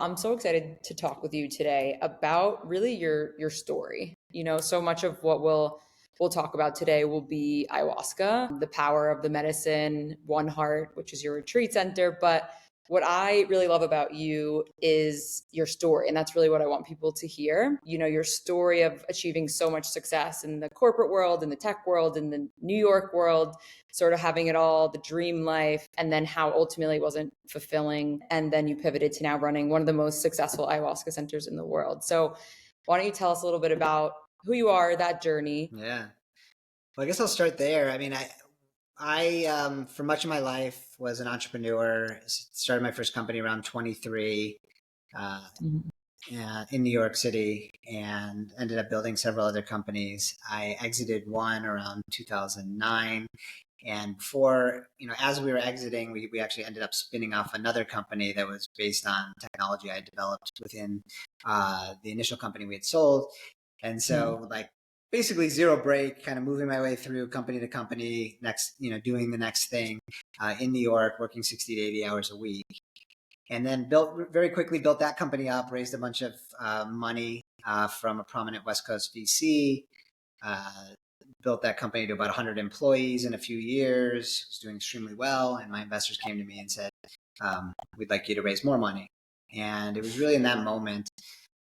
I'm so excited to talk with you today about really your story. So much of what we'll talk about today will be ayahuasca, the power of the medicine, One Heart, which is your retreat center. But what I really love about you is your story. And that's really what I want people to hear. Your story of achieving so much success in the corporate world, in the tech world, in the New York world, sort of having it all, the dream life, and then how ultimately it wasn't fulfilling. And then you pivoted to now running one of the most successful ayahuasca centers in the world. So why don't you tell us a little bit about who you are, that journey? Yeah. Well, I guess I'll start there. I mean, I for much of my life was an entrepreneur. Started my first company around 23 uh, in New York City, and ended up building several other companies. I exited one around 2009. And before, as we were exiting, we actually ended up spinning off another company that was based on technology I developed within the initial company we had sold. And so, like, basically zero break, kind of moving my way through company to company, doing the next thing in New York, working 60 to 80 hours a week. And then very quickly built that company up, raised a bunch of money from a prominent West Coast VC, built that company to about 100 employees in a few years, was doing extremely well. And my investors came to me and said, we'd like you to raise more money. And it was really in that moment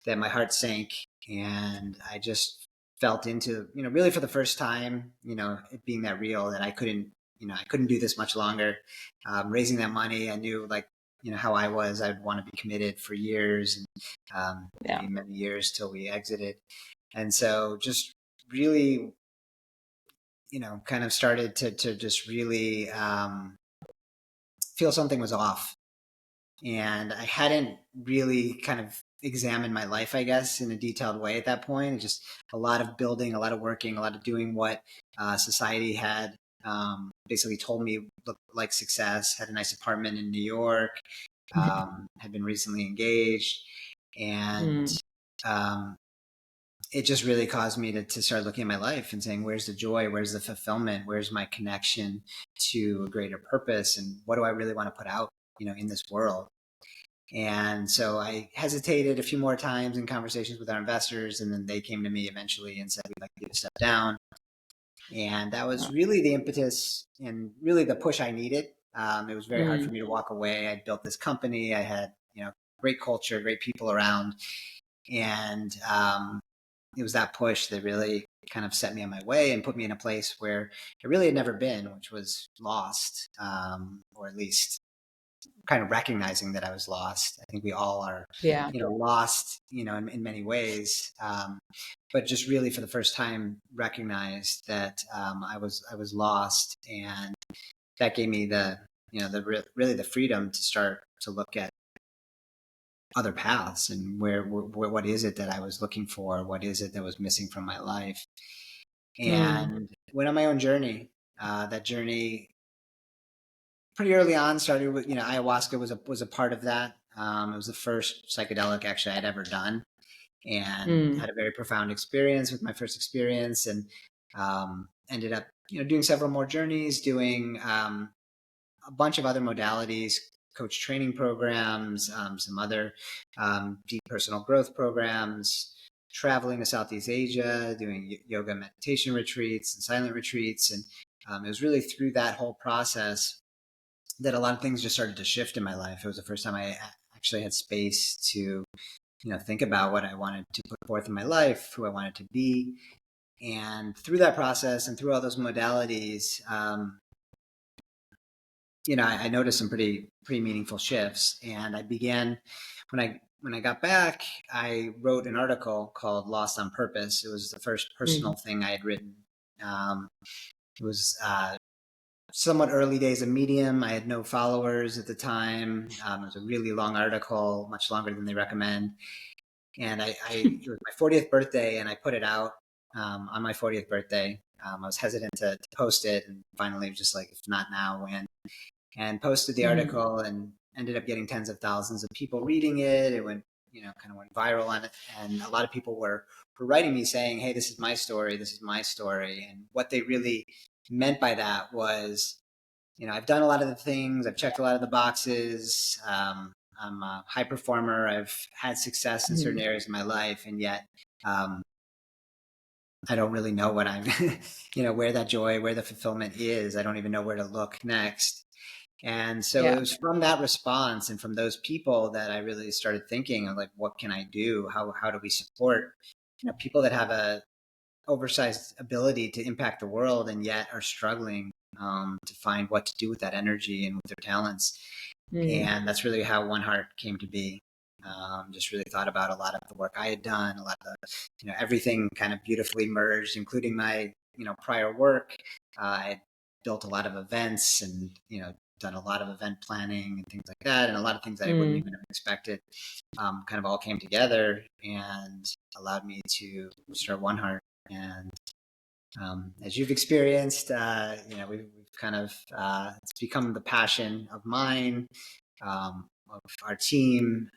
that my heart sank, and I just felt into, really for the first time, it being that real, that I couldn't do this much longer. Raising that money, I knew, like, how I was, I'd want to be committed for years, and maybe many years till we exited. And so just really, kind of started to just really feel something was off. And I hadn't really kind of examined my life, I guess, in a detailed way at that point. It's just a lot of building, a lot of working, a lot of doing what society had basically told me looked like success. Had a nice apartment in New York, had been recently engaged, and it just really caused me to start looking at my life and saying, where's the joy? Where's the fulfillment? Where's my connection to a greater purpose? And what do I really want to put out, in this world? And so I hesitated a few more times in conversations with our investors, and then they came to me eventually and said, we'd like you to step down. And that was really the impetus and really the push I needed. It was very hard for me to walk away. I built this company. I had, great culture, great people around. And it was that push that really kind of set me on my way and put me in a place where I really had never been, which was lost, or at least kind of recognizing that I was lost. I think we all are, lost, in many ways. But just really for the first time recognized that I was lost, and that gave me really the freedom to start to look at other paths and where what is it that I was looking for? What is it that was missing from my life? And went on my own journey. That journey pretty early on started with, ayahuasca was a part of that. It was the first psychedelic actually I'd ever done, and had a very profound experience with my first experience, and ended up, doing several more journeys, doing a bunch of other modalities, coach training programs, some other deep personal growth programs, traveling to Southeast Asia, doing yoga meditation retreats and silent retreats. And it was really through that whole process that a lot of things just started to shift in my life. It was the first time I actually had space to, think about what I wanted to put forth in my life, who I wanted to be. And through that process and through all those modalities, I noticed some pretty meaningful shifts. And I began, when I got back, I wrote an article called Lost on Purpose. It was the first personal thing I had written. It was somewhat early days of Medium. I had no followers at the time. It was a really long article, much longer than they recommend. And it was my 40th birthday, and I put it out on my 40th birthday. I was hesitant to post it, and finally was just like, if not now, when? And posted the article, and ended up getting tens of thousands of people reading it. It went, kind of went viral on it. And a lot of people were writing me saying, hey, this is my story. This is my story. And what they really meant by that was, I've done a lot of the things, I've checked a lot of the boxes. I'm a high performer. I've had success in certain areas of my life, and yet I don't really know what I'm, where that joy, where the fulfillment is. I don't even know where to look next. And so it Yeah. was from that response and from those people that I really started thinking of, like, what can I do? How do we support, people that have a oversized ability to impact the world and yet are struggling to find what to do with that energy and with their talents. And that's really how One Heart came to be. Just really thought about a lot of the work I had done, a lot of the, everything kind of beautifully merged, including my, prior work. I had built a lot of events and, done a lot of event planning and things like that. And a lot of things that I wouldn't even have expected kind of all came together and allowed me to start One Heart. And as you've experienced, we've kind of, it's become the passion of mine, of our team.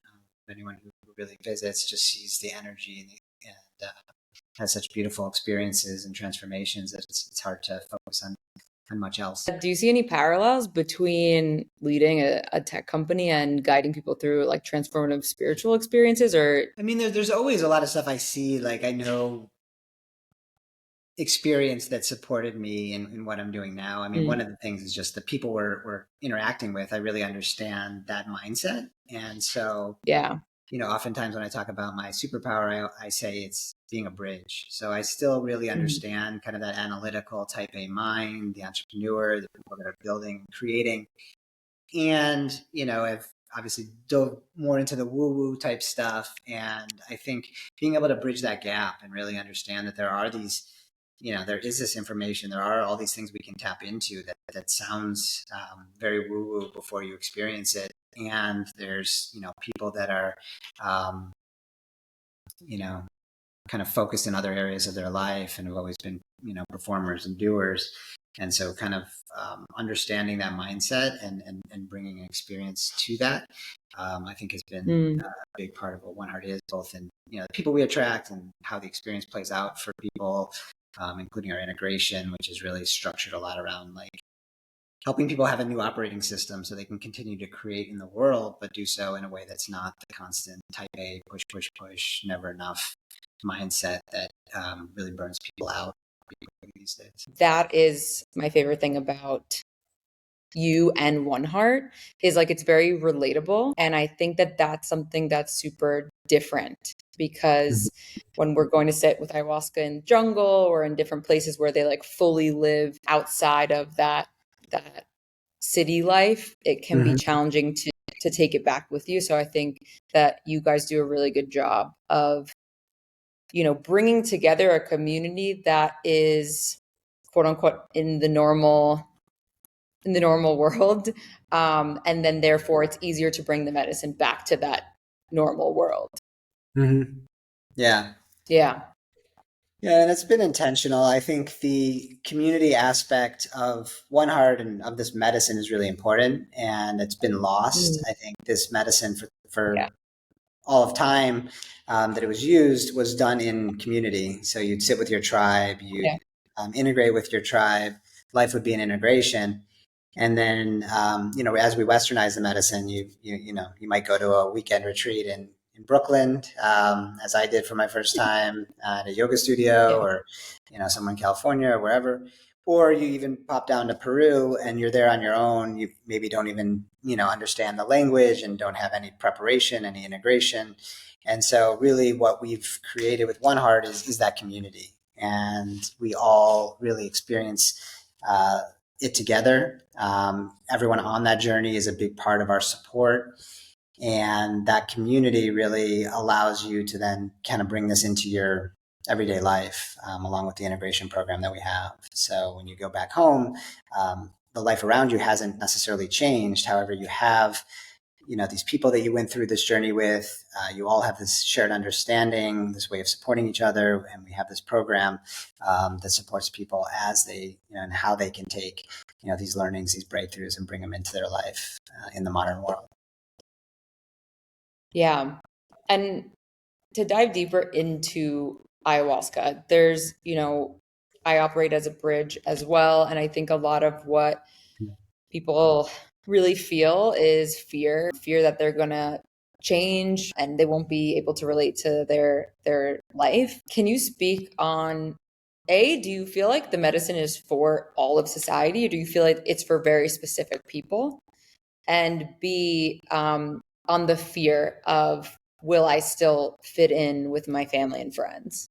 Anyone who really visits just sees the energy and has such beautiful experiences and transformations that it's hard to focus on much else. Do you see any parallels between leading a tech company and guiding people through like transformative spiritual experiences? Or I mean, there's always a lot of stuff I see. Like, I know experience that supported me in what I'm doing now. I mean, one of the things is just the people we're interacting with. I really understand that mindset. And so, yeah. Oftentimes when I talk about my superpower, I say it's being a bridge. So I still really understand kind of that analytical type A mind, the entrepreneur, the people that are building, creating. And, I've obviously dove more into the woo-woo type stuff. And I think being able to bridge that gap and really understand that there are these, there is this information, there are all these things we can tap into that sounds very woo-woo before you experience it. And there's, people that are, kind of focused in other areas of their life and have always been, performers and doers. And so kind of understanding that mindset and bringing an experience to that, I think has been a big part of what One Heart is, both in, the people we attract and how the experience plays out for people, including our integration, which is really structured a lot around like helping people have a new operating system so they can continue to create in the world, but do so in a way that's not the constant type A, push, push, push, never enough mindset that really burns people out these days. That is my favorite thing about you and One Heart is like it's very relatable. And I think that that's something that's super different because when we're going to sit with ayahuasca in jungle or in different places where they like fully live outside of that city life, it can be challenging to take it back with you. So I think that you guys do a really good job of, bringing together a community that is quote unquote in the normal world. And then therefore it's easier to bring the medicine back to that normal world. Yeah. Yeah. Yeah, and it's been intentional. I think the community aspect of One Heart and of this medicine is really important, and it's been lost. I think this medicine for all of time that it was used was done in community. So you'd sit with your tribe, you'd integrate with your tribe. Life would be an integration. And then, as we westernize the medicine, you might go to a weekend retreat in Brooklyn, as I did for my first time at a yoga studio, or somewhere in California or wherever. Or you even pop down to Peru and you're there on your own. You maybe don't even understand the language and don't have any preparation, any integration. And so, really, what we've created with One Heart is that community, and we all really experience it together. Everyone on that journey is a big part of our support. And that community really allows you to then kind of bring this into your everyday life, along with the integration program that we have. So when you go back home, the life around you hasn't necessarily changed. However, you have these people that you went through this journey with, you all have this shared understanding, this way of supporting each other. And we have this program that supports people as they, and how they can take, these learnings, these breakthroughs, and bring them into their life in the modern world. Yeah. And to dive deeper into ayahuasca, there's, I operate as a bridge as well. And I think a lot of what people really feel is fear that they're going to change and they won't be able to relate to their life. Can you speak on A, do you feel like the medicine is for all of society, or do you feel like it's for very specific people? And B, on the fear of, will I still fit in with my family and friends?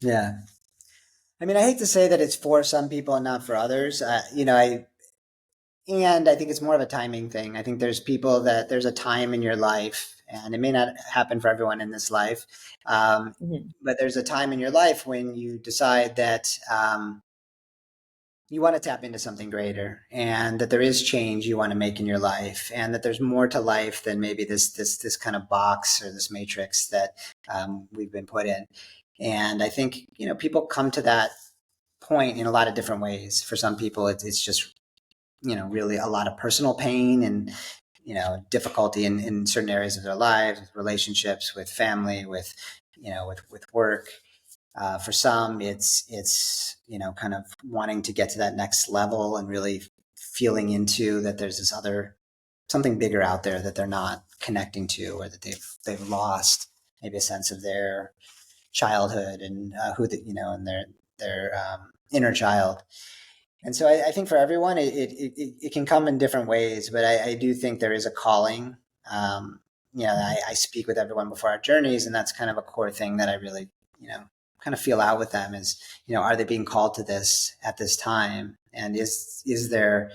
Yeah. I mean, I hate to say that it's for some people and not for others. I think it's more of a timing thing. I think there's a time in your life, and it may not happen for everyone in this life, but there's a time in your life when you decide that you want to tap into something greater, and that there is change you want to make in your life, and that there's more to life than maybe this kind of box or this matrix that we've been put in. And I think people come to that point in a lot of different ways. For some people, it's just really a lot of personal pain and difficulty in certain areas of their lives, with relationships, with family, with work. For some, it's kind of wanting to get to that next level and really feeling into that there's this other something bigger out there that they're not connecting to, or that they've lost maybe a sense of their childhood and and their inner child. And so I think for everyone, it can come in different ways, but I do think there is a calling. I speak with everyone before our journeys, and that's kind of a core thing that I really, kind of feel out with them is, are they being called to this at this time? And is there,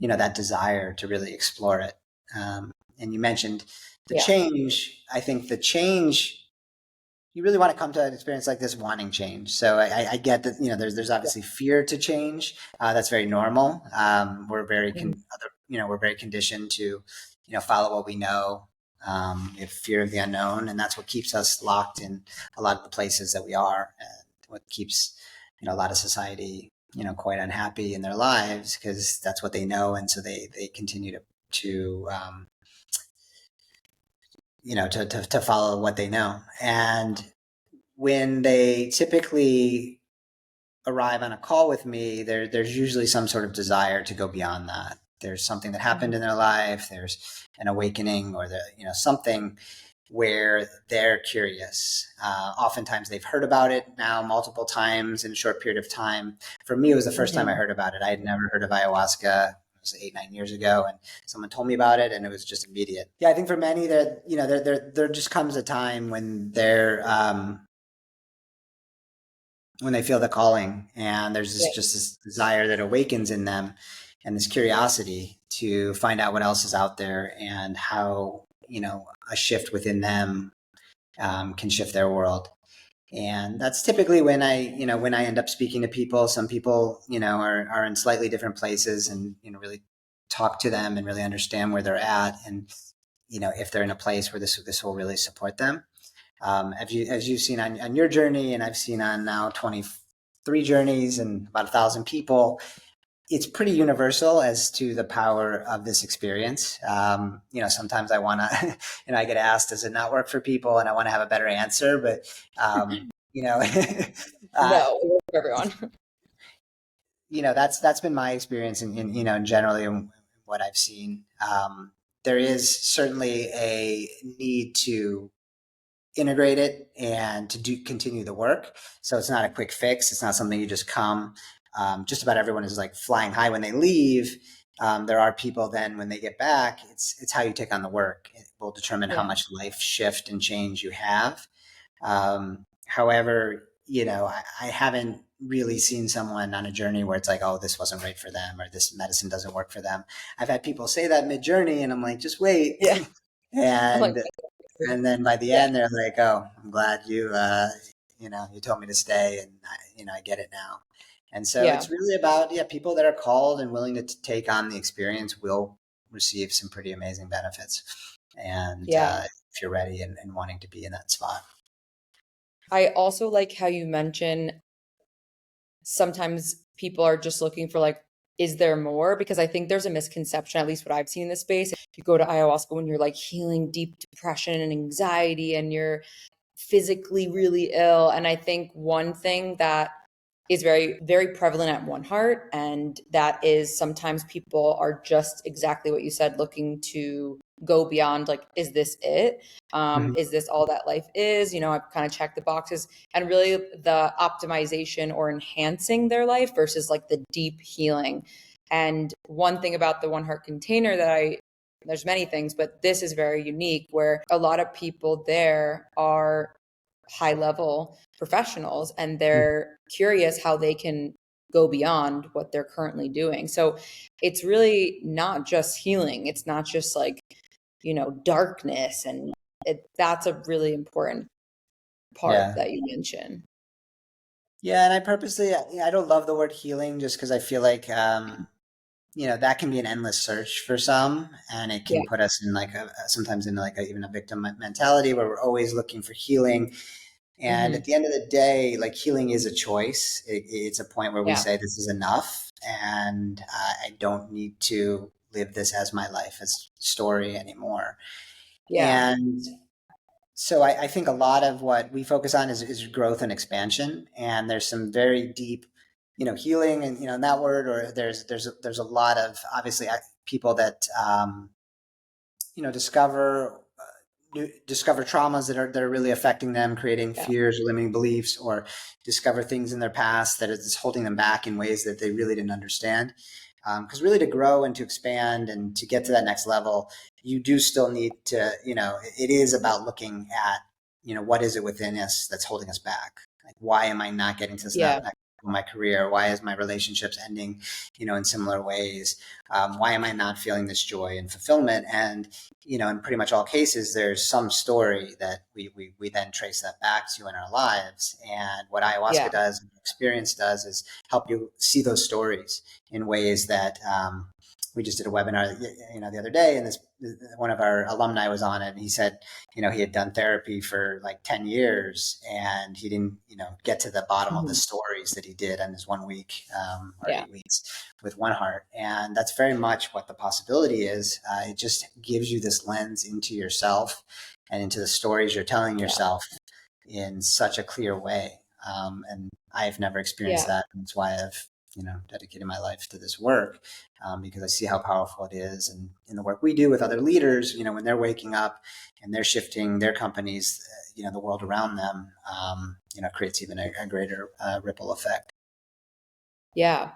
that desire to really explore it? And you mentioned the change. I think the change, you really want to come to an experience like this wanting change. So I get that, there's obviously fear to change. That's very normal. We're very conditioned to, follow what we know. We have fear of the unknown, and that's what keeps us locked in a lot of the places that we are, and what keeps, a lot of society, quite unhappy in their lives, because that's what they know. And so they continue to follow what they know. And when they typically arrive on a call with me, there's usually some sort of desire to go beyond that. There's something that happened in their life. There's an awakening, or something where they're curious. Oftentimes they've heard about it now multiple times in a short period of time. For me, it was the first time I heard about it. I had never heard of ayahuasca. It was 8-9 years ago, and someone told me about it, and it was just immediate. Yeah, I think for many, there just comes a time when when they feel the calling, and there's just this desire that awakens in them, and this curiosity to find out what else is out there, and how a shift within them can shift their world. And that's typically when I end up speaking to people. Some people are in slightly different places, and really talk to them and really understand where they're at, and if they're in a place where this will really support them. As you've seen on your journey, and I've seen on now 23 journeys and about 1,000 people, it's pretty universal as to the power of this experience. Sometimes I want to, I get asked, does it not work for people? And I want to have a better answer, but, No, it works for everyone. That's been my experience in generally in what I've seen. There is certainly a need to integrate it and to continue the work. So it's not a quick fix. It's not something you just come. Just about everyone is like flying high when they leave. There are people then when they get back, it's how you take on the work. It will determine how much life shift and change you have. However, I haven't really seen someone on a journey where it's like, oh, this wasn't right for them, or this medicine doesn't work for them. I've had people say that mid-journey, and I'm like, just wait. Yeah. And then by the end, they're like, oh, I'm glad you told me to stay, and I get it now. And so it's really about, people that are called and willing to take on the experience will receive some pretty amazing benefits. And if you're ready and wanting to be in that spot. I also like how you mention sometimes people are just looking for like, is there more? Because I think there's a misconception, at least what I've seen in this space. You go to ayahuasca when you're like healing deep depression and anxiety, and you're physically really ill. And I think one thing that is very, very prevalent at One Heart. And that is sometimes people are just exactly what you said, looking to go beyond, like, is this it? Mhm. Is this all that life is? I've kind of checked the boxes, and really the optimization or enhancing their life versus like the deep healing. And one thing about the One Heart container there's many things, but this is very unique, where a lot of people there are high level professionals and they're curious how they can go beyond what they're currently doing. So it's really not just healing. It's not just like, darkness. And that's a really important part Yeah. that you mentioned. Yeah, and I purposely, I don't love the word healing just because I feel like that can be an endless search for some, and it Yeah. can put us in like sometimes in like even a victim mentality where we're always looking for healing. And Hmm. at the end of the day, like healing is a choice. It's a point where we Yeah. say this is enough, and I don't need to live this as my life as story anymore. Yeah. And so I think a lot of what we focus on is growth and expansion, and there's some very deep, healing, and in that word, or there's a lot of obviously people that discover discover traumas that are really affecting them, creating Yeah. fears or limiting beliefs, or discover things in their past that is holding them back in ways that they really didn't understand. Because really, to grow and to expand and to get to that next level, you do still need to, it is about looking at, what is it within us that's holding us back? Like, why am I not getting to this Yeah. next level of my career? Why is my relationships ending, in similar ways? Why am I not feeling this joy and fulfillment? And in pretty much all cases, there's some story that we then trace that back to in our lives. And what ayahuasca Yeah. does, and experience does, is help you see those stories in ways that we just did a webinar, the other day, and this one of our alumni was on it, and he said, he had done therapy for like 10 years, and he didn't, get to the bottom of the Hmm. stories that he did in his 1 week or Yeah. 8 weeks with One Heart. And that's very much what the possibility is. It just gives you this lens into yourself and into the stories you're telling Yeah. yourself in such a clear way. And I've never experienced Yeah. that. And that's why I've, dedicated my life to this work, because I see how powerful it is. And in the work we do with other leaders, when they're waking up and they're shifting their companies, the world around them, creates even a greater ripple effect. Yeah,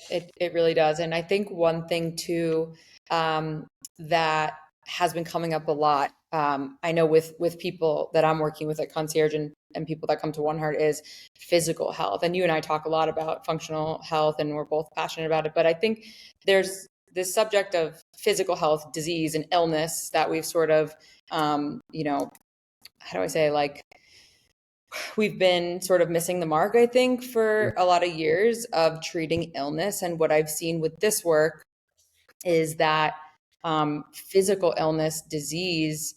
it really does. And I think one thing too, that has been coming up a lot, I know with people that I'm working with at Concierge, and people that come to One Heart, is physical health. And you and I talk a lot about functional health, and we're both passionate about it. But I think there's this subject of physical health, disease, and illness that we've sort of, how do I say, like, we've been sort of missing the mark, I think, for a lot of years of treating illness. And what I've seen with this work is that physical illness, disease,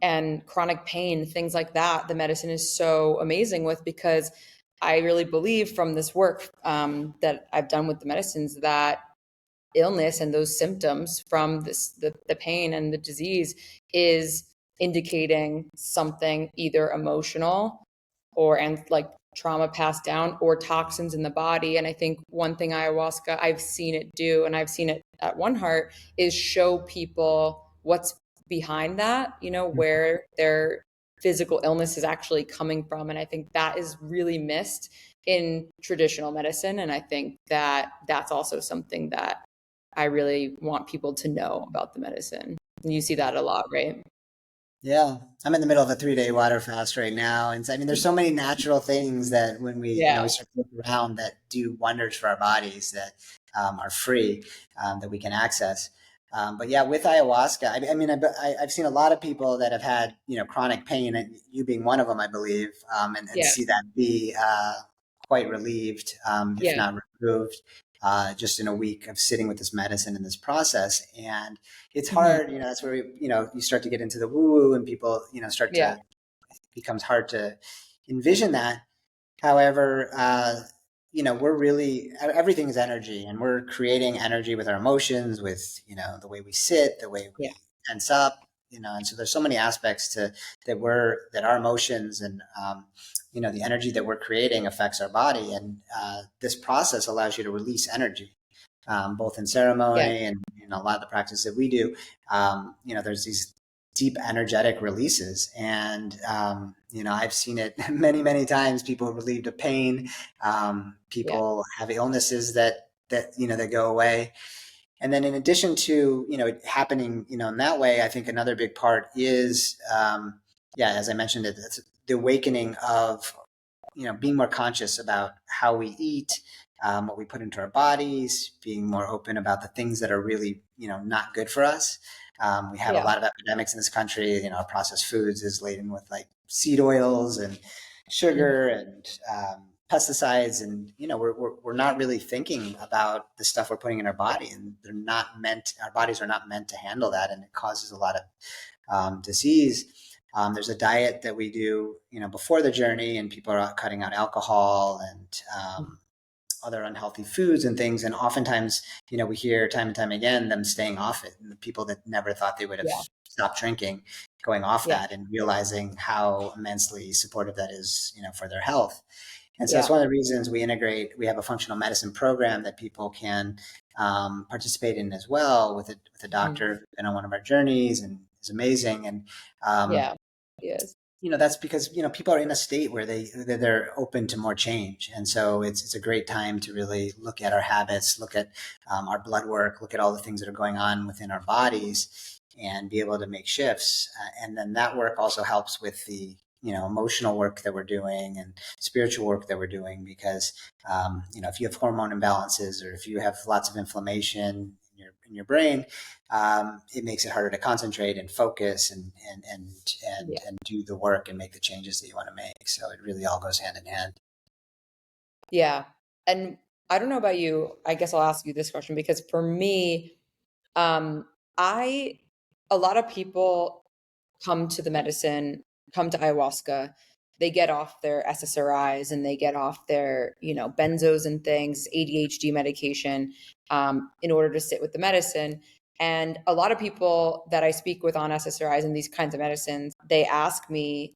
and chronic pain, things like that, the medicine is so amazing with, because I really believe from this work that I've done with the medicines, that illness and those symptoms from the pain and the disease is indicating something either emotional and like trauma passed down, or toxins in the body. And I think one thing ayahuasca, I've seen it do, and I've seen it at One Heart, is show people what's behind that, where their physical illness is actually coming from. And I think that is really missed in traditional medicine. And I think that that's also something that I really want people to know about the medicine. And you see that a lot, right? Yeah, I'm in the middle of a 3-day water fast right now, and so, I mean, there's so many natural things that when we, Yeah. we start to look around that do wonders for our bodies that are free, that we can access. But yeah, with ayahuasca, I mean, I've seen a lot of people that have had, chronic pain, and you being one of them, I believe, and Yeah. see that be quite relieved, if Yeah. not removed, just in a week of sitting with this medicine and this process. And it's Hmm. hard, that's where you start to get into the woo woo, and people, start Yeah. to, it becomes hard to envision that. However, we're really, everything is energy, and we're creating energy with our emotions, with, the way we sit, the way Yeah. we tense up, and so there's so many aspects to that our emotions and, the energy that we're creating affects our body. And this process allows you to release energy, both in Yeah. ceremony and a lot of the practice that we do. There's these deep energetic releases. And, I've seen it many, many times. People relieved of pain. Yeah. People have illnesses that go away. And then in addition to, it happening, in that way, I think another big part is, as I mentioned, it's the awakening of, being more conscious about how we eat, what we put into our bodies, being more open about the things that are really, not good for us. We have a Yeah. lot of epidemics in this country. Processed foods is laden with like seed oils and sugar and pesticides, and we're not really thinking about the stuff we're putting in our body, and our bodies are not meant to handle that, and it causes a lot of disease. There's a diet that we do, before the journey, and people are cutting out alcohol and other unhealthy foods and things. And oftentimes, we hear time and time again them staying off it, and the people that never thought they would have Yeah. stopped drinking, going off Yeah. that and realizing how immensely supportive that is, for their health. And so Yeah. that's one of the reasons we have a functional medicine program that people can participate in as well, with a doctor who's been on one of our journeys and is amazing. And Yeah. Yes. that's because people are in a state where they're open to more change, and so it's a great time to really look at our habits, look at our blood work, look at all the things that are going on within our bodies, and be able to make shifts. And then that work also helps with the emotional work that we're doing and spiritual work that we're doing, because if you have hormone imbalances, or if you have lots of inflammation in your brain, it makes it harder to concentrate and focus and do the work and make the changes that you want to make. So it really all goes hand in hand. Yeah. And I don't know about you. I guess I'll ask you this question because for me, um, I, a lot of people come to the medicine, come to ayahuasca, they get off their SSRIs and they get off their, benzos and things, ADHD medication, in order to sit with the medicine. And a lot of people that I speak with on SSRIs and these kinds of medicines, they asked me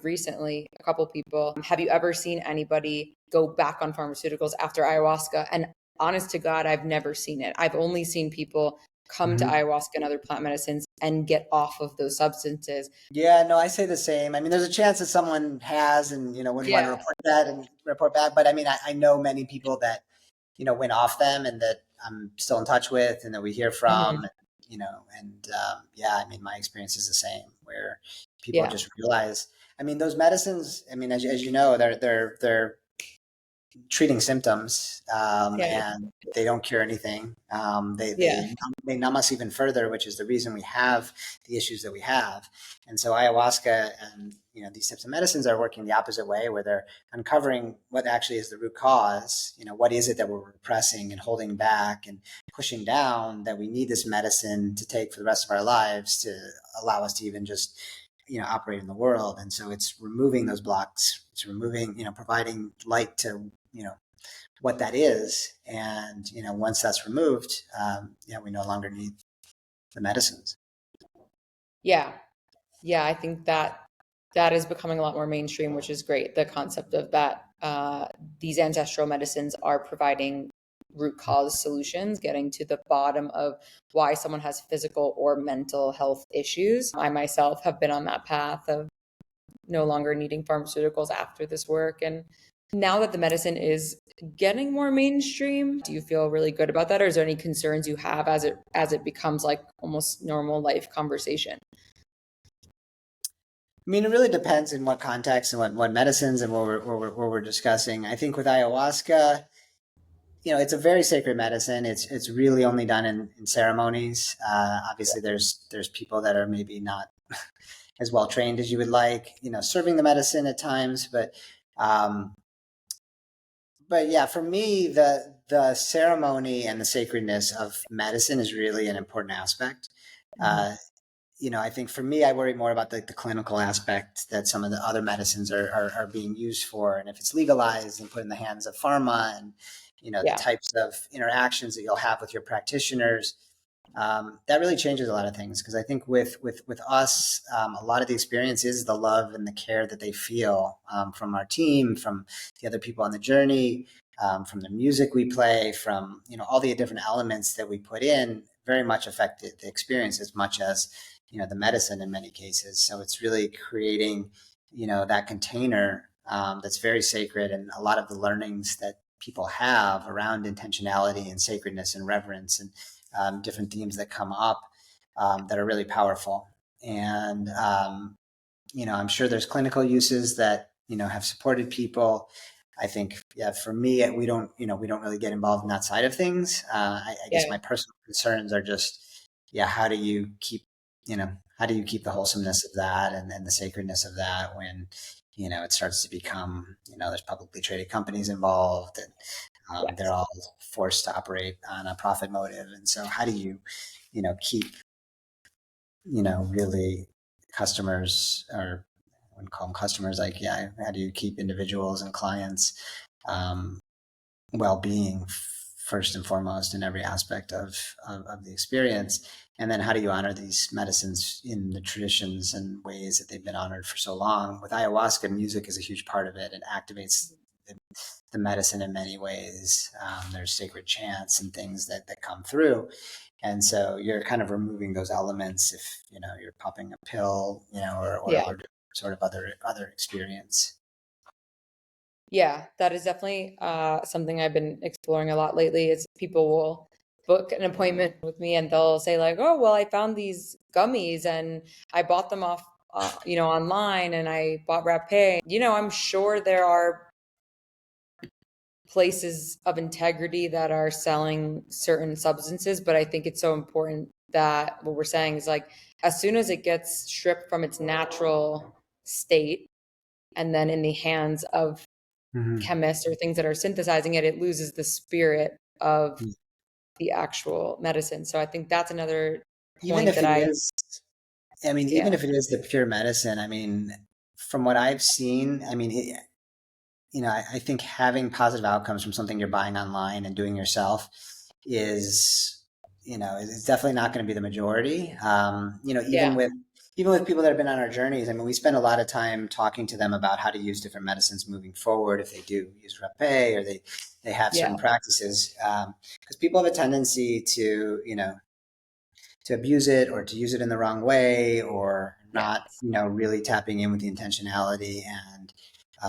recently, a couple people, have you ever seen anybody go back on pharmaceuticals after ayahuasca? And honest to God, I've never seen it. I've only seen people come to ayahuasca and other plant medicines and get off of those substances. Yeah, no, I say the same. I mean, there's a chance that someone has and, wouldn't want to Yeah. report that and report back. But I mean, I know many people that, went off them and that I'm still in touch with and that we hear from, Mhm. and I mean, my experience is the same, where people Yeah. just realize, I mean, those medicines, I mean, as you know, they're treating symptoms, Yeah. and they don't cure anything. Yeah. They numb us even further, which is the reason we have the issues that we have. And so ayahuasca and these types of medicines are working the opposite way, where they're uncovering what actually is the root cause. What is it that we're repressing and holding back and pushing down, that we need this medicine to take for the rest of our lives to allow us to even just operate in the world. And so it's removing those blocks. It's removing, providing light to what that is. And once that's removed, we no longer need the medicines. Yeah. Yeah. I think that is becoming a lot more mainstream, which is great. The concept of that, these ancestral medicines are providing root cause solutions, getting to the bottom of why someone has physical or mental health issues. I myself have been on that path of no longer needing pharmaceuticals after this work. And now that the medicine is getting more mainstream, do you feel really good about that? Or is there any concerns you have as it becomes like almost normal life conversation? I mean, it really depends in what context and what medicines and what we're discussing. I think with ayahuasca, it's a very sacred medicine. It's really only done in ceremonies. Obviously, there's people that are maybe not as well trained as you would like, serving the medicine at times. But yeah, for me, the ceremony and the sacredness of medicine is really an important aspect. Uh, I think for me, I worry more about the clinical aspect that some of the other medicines are being used for. And if it's legalized and put in the hands of pharma, and, the Yeah. types of interactions that you'll have with your practitioners, that really changes a lot of things, because I think with us, a lot of the experience is the love and the care that they feel, from our team, from the other people on the journey, from the music we play, from all the different elements that we put in, very much affect the experience as much as the medicine in many cases. So it's really creating that container, that's very sacred, and a lot of the learnings that people have around intentionality and sacredness and reverence and different themes that come up, that are really powerful. And I'm sure there's clinical uses that have supported people. I think, yeah, for me, we don't really get involved in that side of things. I guess Yeah. my personal concerns are just, yeah, how do you keep the wholesomeness of that, and the sacredness of that when it starts to become, there's publicly traded companies involved, and they're Yes. all forced to operate on a profit motive. And so how do keep, really customers, or I wouldn't call them customers, like, yeah, how do you keep individuals and clients, um, well-being first and foremost in every aspect of the experience? And then how do you honor these medicines in the traditions and ways that they've been honored for so long? With ayahuasca, music is a huge part of it. It activates the medicine in many ways. There's sacred chants and things that come through. And so you're kind of removing those elements if, you're popping a pill, Yeah. or sort of other experience. Yeah, that is definitely something I've been exploring a lot lately. Is people will book an appointment with me and they'll say like, "Oh, well, I found these gummies and I bought them off, online, and I bought rapé." I'm sure there are places of integrity that are selling certain substances, but I think it's so important that what we're saying is like, as soon as it gets stripped from its natural state and then in the hands of Mm-hmm. chemists or things that are synthesizing it, it loses the spirit of the actual medicine. So I think that's another Even point if that it is, I mean, even yeah, if it is the pure medicine, I mean, from what I've seen, I mean, I think having positive outcomes from something you're buying online and doing yourself is, is definitely not going to be the majority. Even yeah, with people that have been on our journeys, I mean, we spend a lot of time talking to them about how to use different medicines moving forward. If they do use rapé, or they have certain yeah, practices, because people have a tendency to, to abuse it, or to use it in the wrong way, or yeah, not, really tapping in with the intentionality and,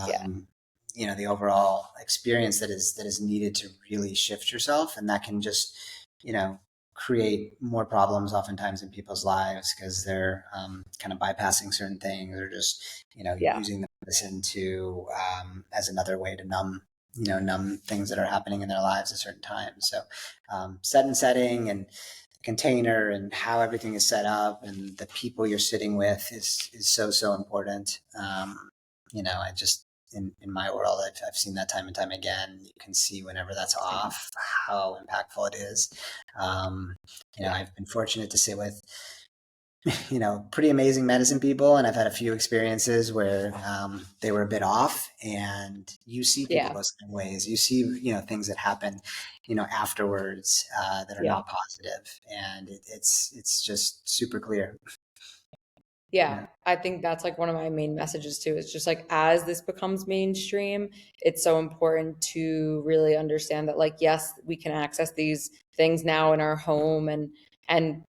yeah, um, the overall experience that is needed to really shift yourself. And that can just, you know, create more problems oftentimes in people's lives, because they're, kind of bypassing certain things, or just, yeah, using the medicine to, as another way to numb things that are happening in their lives at certain times. So, set and setting, and container, and how everything is set up, and the people you're sitting with is so important. I just, in my world, I've seen that time and time again. You can see whenever that's same, off how impactful it is. Um, yeah, I've been fortunate to sit with pretty amazing medicine people. And I've had a few experiences where, they were a bit off, and you see people yeah, go certain ways. You see, things that happen, afterwards, that are yeah. not positive. And it's just super clear. Yeah, Yeah. I think that's like one of my main messages too. It's just like as this becomes mainstream, it's so important to really understand that like yes, we can access these things now in our home and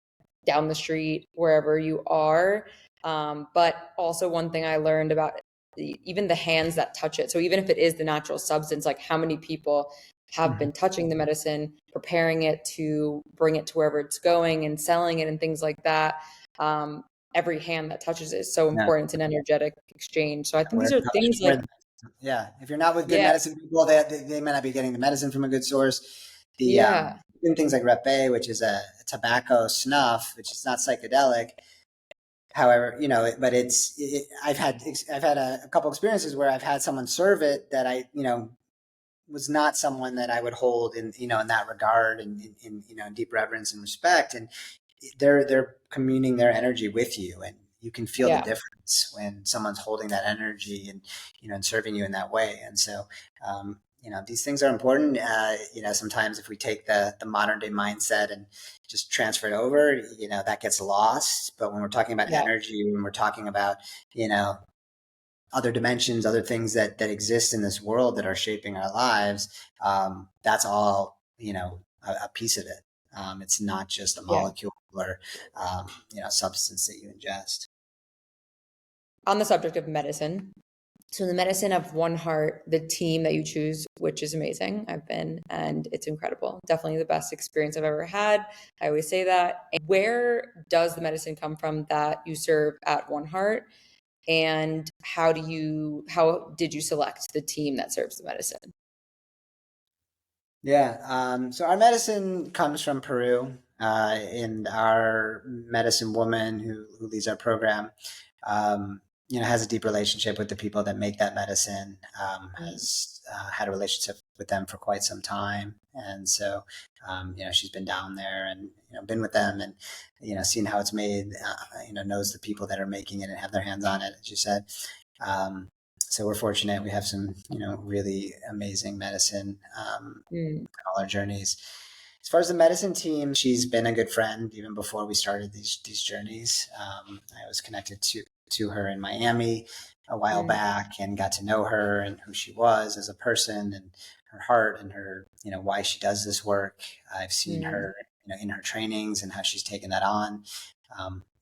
down the street wherever you are. But also one thing I learned about even the hands that touch it. So even if it is the natural substance, like how many people have Mhm. been touching the medicine, preparing it to bring it to wherever it's going and selling it and things like that. Um, every hand that touches it is so Yeah. important. It's an energetic exchange. So I think Where these it are touched, things like, yeah. If you're not with good yeah, medicine people, they might not be getting the medicine from a good source. The, yeah, even things like Repe, which is a tobacco snuff, which is not psychedelic. However, but I've had a couple experiences where I've had someone serve it that I, was not someone that I would hold in that regard, and in deep reverence and respect. And they're communing their energy with you, and you can feel the yeah, difference when someone's holding that energy, and and serving you in that way. And so, these things are important. Sometimes if we take the modern day mindset and just transfer it over, that gets lost. But when we're talking about Yeah. energy, when we're talking about, other dimensions, other things that exist in this world that are shaping our lives, that's all, a piece of it. It's not just a Yeah. molecule or, substance that you ingest. On the subject of medicine, so the medicine of One Heart, the team that you choose, which is amazing. I've been, and it's incredible. Definitely the best experience I've ever had. I always say that. Where does the medicine come from that you serve at One Heart? And how did you select the team that serves the medicine? Yeah. So our medicine comes from Peru, and our medicine woman who leads our program, has a deep relationship with the people that make that medicine, has had a relationship with them for quite some time. And so, she's been down there and, been with them and, seen how it's made, knows the people that are making it and have their hands on it, as you said. Um, so we're fortunate. We have some, really amazing medicine, Mm, all our journeys. As far as the medicine team, she's been a good friend even before we started these journeys. I was connected to her in Miami a while mm, back and got to know her and who she was as a person and her heart and her, why she does this work. I've seen mm, her, in her trainings and how she's taken that on.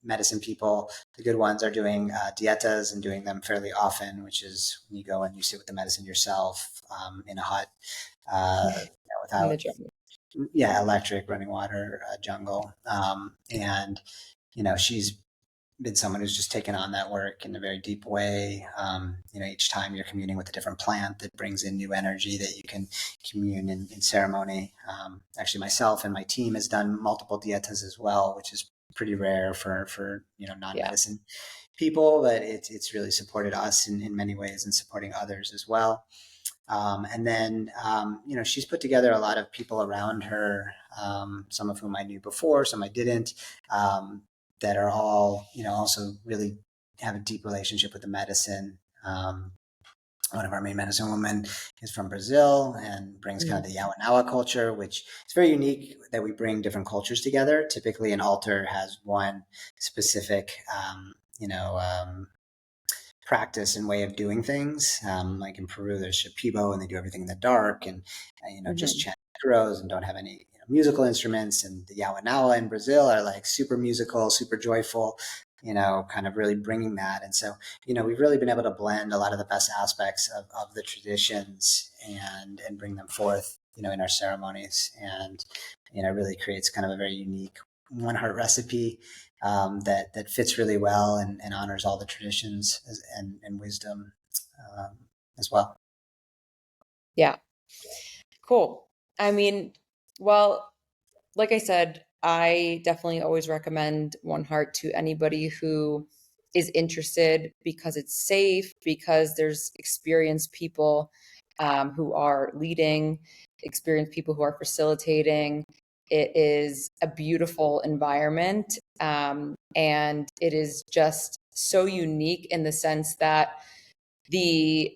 Medicine people, the good ones, are doing dietas and doing them fairly often, which is when you go and you sit with the medicine yourself, in a hut, in the without, jungle. yeah, electric running water, jungle. And, she's been someone who's just taken on that work in a very deep way. Each time you're communing with a different plant that brings in new energy that you can commune in ceremony. Actually, myself and my team has done multiple dietas as well, which is pretty rare for Yeah. non-medicine people, but it's really supported us in many ways and supporting others as well. And then, she's put together a lot of people around her, some of whom I knew before, some I didn't, that are all, also really have a deep relationship with the medicine. One of our main medicine women is from Brazil and brings kind Mm, of the Yawanawa culture, which is very unique that we bring different cultures together. Typically, an altar has one specific, practice and way of doing things. Like in Peru, there's Shipibo, and they do everything in the dark, and just mhm. chant heroes and don't have any musical instruments. And the Yawanawa in Brazil are like super musical, super joyful. Kind of really bringing that. And so, we've really been able to blend a lot of the best aspects of the traditions and bring them forth, in our ceremonies. And, really creates kind of a very unique One Heart recipe, that fits really well and honors all the traditions and wisdom, um, as well. Yeah. Cool. I mean, well, like I said, I definitely always recommend One Heart to anybody who is interested because it's safe, because there's experienced people who are leading, experienced people who are facilitating. It is a beautiful environment. And it is just so unique in the sense that the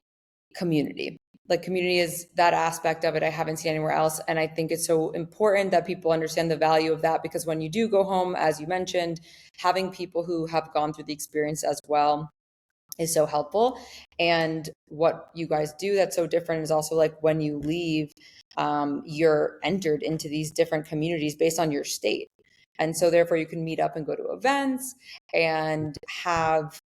community. Like community is that aspect of it I haven't seen anywhere else. And I think it's so important that people understand the value of that because when you do go home, as you mentioned, having people who have gone through the experience as well is so helpful. And what you guys do that's so different is also like when you leave, you're entered into these different communities based on your state. And so therefore you can meet up and go to events and have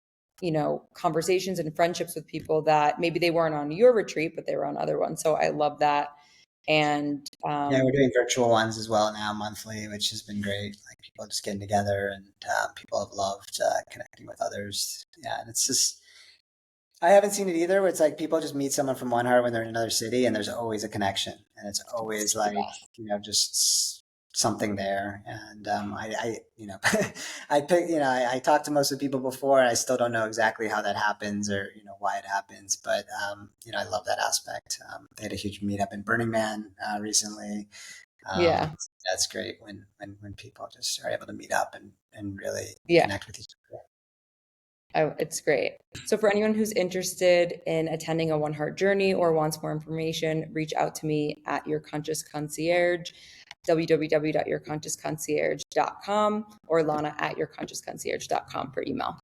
conversations and friendships with people that maybe they weren't on your retreat but they were on other ones. So I love that. And Yeah, we're doing virtual ones as well now, monthly, which has been great. Like people just getting together, and people have loved connecting with others. Yeah, and it's just I haven't seen it either. Where it's like people just meet someone from One Heart when they're in another city, and there's always a connection, and it's always the like best. just something there. And I pick, I talked to most of the people before, and I still don't know exactly how that happens or why it happens, but I love that aspect. They had a huge meetup in Burning Man recently. Yeah. That's great when people just are able to meet up and really Yeah. connect with each other. Oh, it's great. So for anyone who's interested in attending a One Heart journey or wants more information, reach out to me at Your Conscious Concierge, www.yourconsciousconcierge.com, or Lana at yourconsciousconcierge.com for email.